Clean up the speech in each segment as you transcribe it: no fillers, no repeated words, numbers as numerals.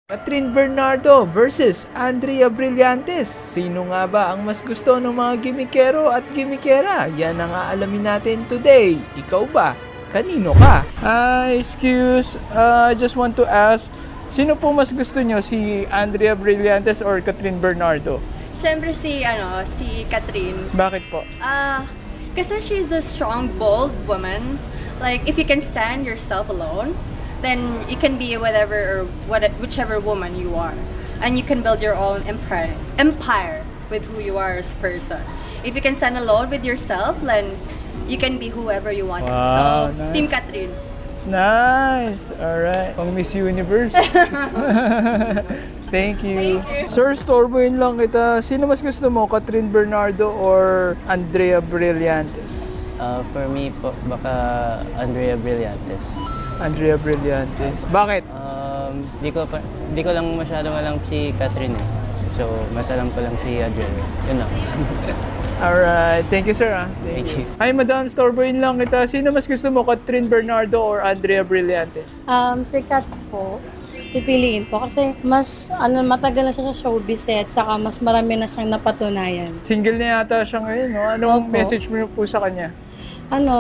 Kathryn Bernardo versus Andrea Brillantes. Sino nga ba ang mas gusto ng mga gimikero at gimikera? Yan ang aalamin natin today. Ikaw ba? Kanino ka? Excuse, I just want to ask, sino po mas gusto nyo? Si Andrea Brillantes or Kathryn Bernardo? Siyempre si Kathryn. Bakit po? Kasi she's a strong, bold woman. Like, if you can stand yourself alone, then you can be whichever woman you are, and you can build your own empire with who you are as a person. If you can stand alone with yourself, then you can be whoever you want. Wow, So, nice. Team Kathryn. Nice! Alright. Pang Miss Universe. Thank you. Sir, storeboyin lang kita. Sino mas gusto mo? Kathryn Bernardo or Andrea Brillantes? For me po, baka Andrea Brillantes. Andrea Brillantes. Bakit? Di ko lang masyadong alam si Kathryn eh. So, mas alam ko lang si Andrea. Yun lang. Alright. Thank you, sir. Thank you. Hi, madam. Storeboyin lang kita. Sino mas gusto mo? Kathryn Bernardo or Andrea Brillantes? Si Kat po, pipiliin ko kasi mas matagal na siya sa showbiz at saka mas marami na siyang napatunayan. Single na yata siya ngayon, no? Anong Opo. message mo po sa kanya?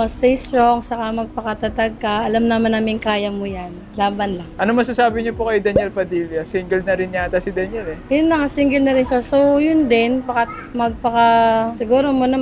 Stay strong, saka magpakatatag ka. Alam naman namin kaya mo yan. Laban lang. Ano masasabi niyo po kay Daniel Padilla? Single na rin yata si Daniel eh. Yun na, single na rin siya. So, yun din, siguro muna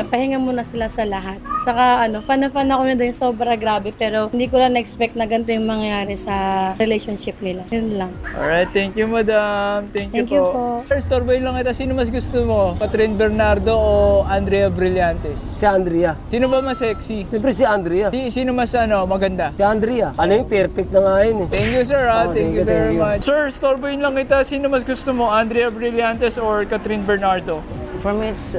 pahinga muna sila sa lahat. Saka fan na fan ako na din, sobra grabe. Pero hindi ko lang na-expect na ganito yung mangyayari sa relationship nila. Yun lang. Alright, thank you, madam. Thank you po. po. First, storeboyin lang kita. Sino mas gusto mo? Kathryn Bernardo o Andrea Brillantes? Si Andrea. Sino ba mas sexy? Siyempre si Andrea. Sino mas maganda? Si Andrea. Yung perfect na nga yun eh. Thank you, sir. Thank you very thank you. much. Sir, storeboyin lang kita. Sino mas gusto mo? Andrea Brillantes or Kathryn Bernardo? For me, it's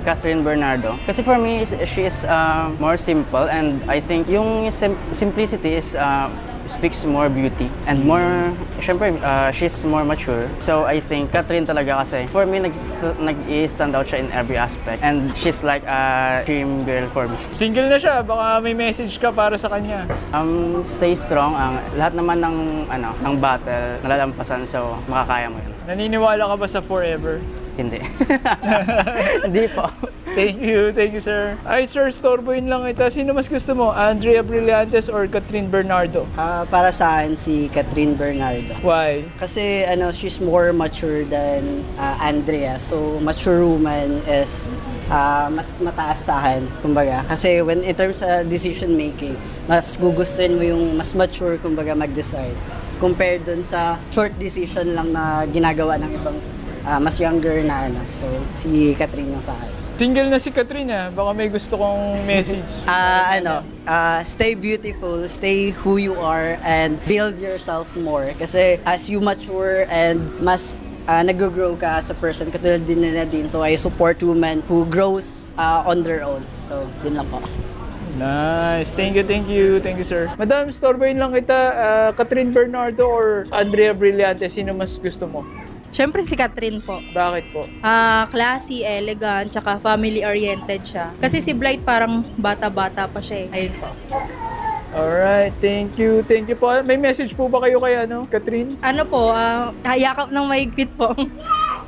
Kathryn Bernardo. Kasi for me, she is more simple, and I think yung simplicity speaks more beauty and more, syempre, she's more mature. So I think Kathryn talaga kasi for me nag-stand out siya in every aspect, and she's like a dream girl for me. Single na siya, baka may message ka para sa kanya. Stay strong. Lahat naman ng battle nalalampasan, so makakaya mo yun. Naniniwala ka ba sa forever? Hindi. Hindi po. Thank you, sir. Ay, sir, storeboyin lang kita. Sino mas gusto mo? Andrea Brillantes or Kathryn Bernardo? Para sa akin, si Kathryn Bernardo. Why? Kasi she's more mature than Andrea. So, mature woman is mas mataas sa akin, kumbaga. Kasi when in terms sa decision making, mas gugustuhin mo yung mas mature, kumbaga, mag-decide. Compared dun sa short decision lang na ginagawa ng ibang mas younger na So, si Kathryn yung sa akin. Single na si Kathryn baka may gusto kong message. Stay beautiful, stay who you are, and build yourself more. Kasi as you mature and mas nag-grow ka as a person, katulad din nila din. So I support women who grows on their own. So, yun lang po. Nice. Thank you, sir. Madam, storeboyin lang kita. Kathryn Bernardo or Andrea Brillantes, sino mas gusto mo? Siyempre si Kathryn po. Bakit po? Classy, elegant, tsaka family-oriented siya. Kasi si Blight parang bata-bata pa siya eh. Ayun po. Alright, thank you po. May message po ba kayo kay Kathryn? Yakap ng maigpit po.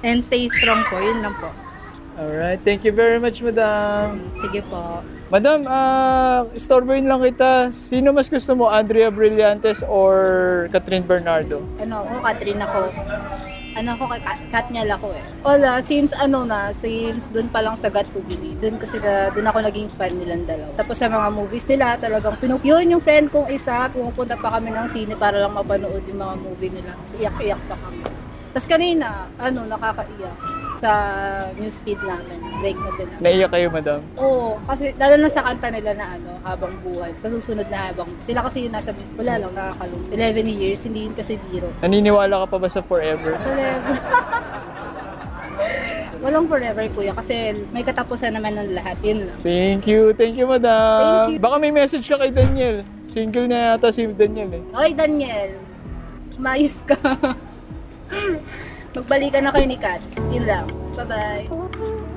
And stay strong po, yun lang po. Alright, thank you very much, madam. Sige po. Madam, storeboyin lang kita. Sino mas gusto mo? Andrea Brillantes or Kathryn Bernardo? Kathryn ako. Kay Katniel ako eh. Wala, since dun pa lang sa Got to Be, dun ako naging fan nilang dalawa. Tapos sa mga movies nila, talagang yun yung friend kong isa, pumupunta pa kami ng sine para lang mapanood yung mga movie nila. Iyak-iyak pa kami. Tapos kanina, nakakaiyak sa newsfeed namin. Break na sila. Naiyak kayo, madam? Oo, kasi lalo na sa kanta nila na Habang Buhay. Sa susunod na habang. Sila kasi yung nasa music. Wala lang, nakakalungkot. 11 years, hindi yun kasi biro. Naniniwala ka pa ba sa forever? Forever. Walang forever, kuya, kasi may katapusan naman ng lahat. Yun lang. Thank you, madam. Thank you. Baka may message ka kay Daniel. Single na yata si Daniel eh. Oy, Daniel. Mayos ka. Magbalikan na kayo ni Kat. Yun lang. Bye-bye.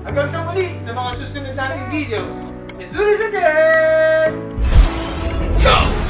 Hanggang sa muli sa mga susunod nating videos. It's Zulis again! Let's go!